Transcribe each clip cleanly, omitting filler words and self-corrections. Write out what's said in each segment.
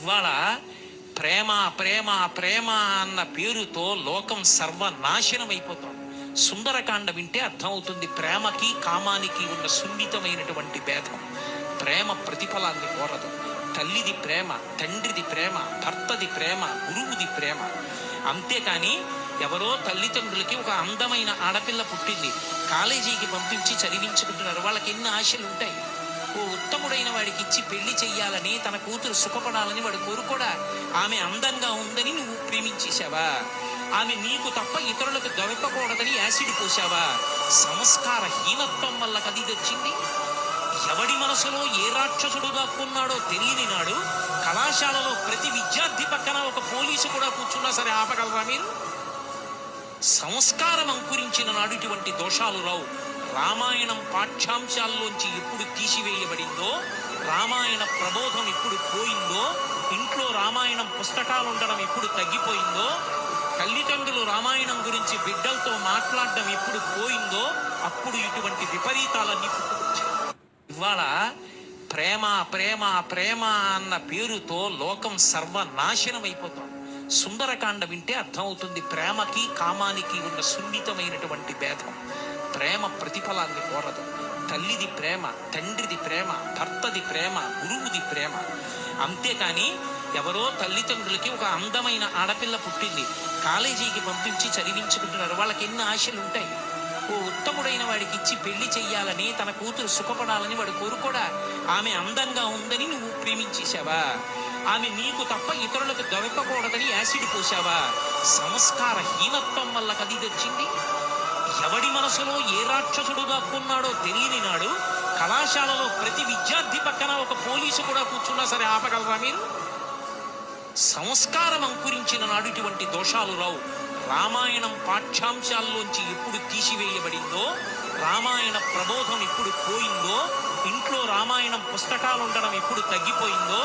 ఇవాళ ప్రేమ ప్రేమ ప్రేమ అన్న పేరుతో లోకం సర్వనాశనం అయిపోతుంది. సుందరకాండ వింటే అర్థమవుతుంది ప్రేమకి కామానికి ఉన్న సున్నితమైనటువంటి భేదం. ప్రేమ ప్రతిఫలాన్ని కోరదు. తల్లిది ప్రేమ, తండ్రిది ప్రేమ, భర్తది ప్రేమ, గురువుది ప్రేమ. అంతేకాని ఎవరో తల్లిదండ్రులకి ఒక అందమైన ఆడపిల్ల పుట్టింది, కాలేజీకి పంపించి చదివించుకుంటున్నారు. వాళ్ళకి ఎన్ని ఆశలు ఉంటాయి. ఓ ఉత్తముడైన వాడికి ఇచ్చి పెళ్లి చెయ్యాలని, తన కూతురు సుఖపడాలని వాడు కోరుకోడా? ఆమె అందంగా ఉందని నువ్వు ప్రేమించేశావా? ఆమె నీకు తప్ప ఇతరులకు దొరకకూడదని యాసిడ్ పోసావా? సంస్కార హీనత్వం వల్ల కది వచ్చింది. ఎవడి మనసులో ఏ రాక్షసుడు దాక్కున్నాడో తెలియని నాడు కళాశాలలో ప్రతి విద్యార్థి పక్కన ఒక పోలీసు కూడా కూర్చున్నా సరే ఆపగలరా మీరు? సంస్కారం అంకురించిన నాడు ఇటువంటి దోషాలు రావు. రామాయణం పాఠ్యాంశాల్లోంచి ఎప్పుడు తీసివేయబడిందో, రామాయణ ప్రబోధం ఎప్పుడు పోయిందో, ఇంట్లో రామాయణం పుస్తకాలు ఉండడం ఎప్పుడు తగ్గిపోయిందో, తల్లిదండ్రులు రామాయణం గురించి బిడ్డలతో మాట్లాడడం ఎప్పుడు పోయిందో, అప్పుడు ఇటువంటి విపరీతాలన్నీ పుట్టుకొచ్చాయి. ఇవాళ ప్రేమ ప్రేమ ప్రేమ అన్న పేరుతో లోకం సర్వనాశనం అయిపోతుంది. సుందరకాండ వింటే అర్థమవుతుంది ప్రేమకి కామానికి ఉన్న సున్నితమైనటువంటి భేదం. ప్రేమ ప్రతిఫలాన్ని కోరదు. తల్లిది ప్రేమ, తండ్రిది ప్రేమ, భర్తది ప్రేమ, గురువుది ప్రేమ. అంతేకాని ఎవరో తల్లిదండ్రులకి ఒక అందమైన ఆడపిల్ల పుట్టింది, కాలేజీకి పంపించి చదివించుకుంటున్నారు. వాళ్ళకి ఎన్ని ఆశలు ఉంటాయి. ఓ ఉత్తముడైన వాడికి ఇచ్చి పెళ్లి చెయ్యాలని, తన కూతురు సుఖపడాలని వాడు కోరుకోడా? ఆమె అందంగా ఉందని నువ్వు ప్రేమించేశావా? ఆమె నీకు తప్ప ఇతరులకు దొరకకూడదని యాసిడ్ పోసావా? సంస్కార హీనత్వం వల్ల కది వచ్చింది. ఎవడి మనసులో ఏ రాక్షసుడు దాక్కున్నాడో తెలియని నాడు కళాశాలలో ప్రతి విద్యార్థి పక్కన ఒక పోలీసు కూడా కూర్చున్నా సరే ఆపగలరా మీరు? సంస్కారం అంకురించిన నాడు ఇటువంటి దోషాలు రావు. రామాయణం పాఠ్యాంశాల్లోంచి ఎప్పుడు తీసివేయబడిందో, రామాయణ ప్రబోధం ఎప్పుడు పోయిందో, ఇంట్లో రామాయణం పుస్తకాలు ఉండడం ఎప్పుడు తగ్గిపోయిందో,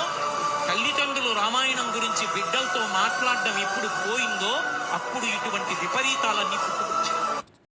తల్లిదండ్రులు రామాయణం గురించి బిడ్డలతో మాట్లాడడం ఎప్పుడు పోయిందో, అప్పుడు ఇటువంటి విపరీతాలన్నీ పుట్టుకొచ్చాయి.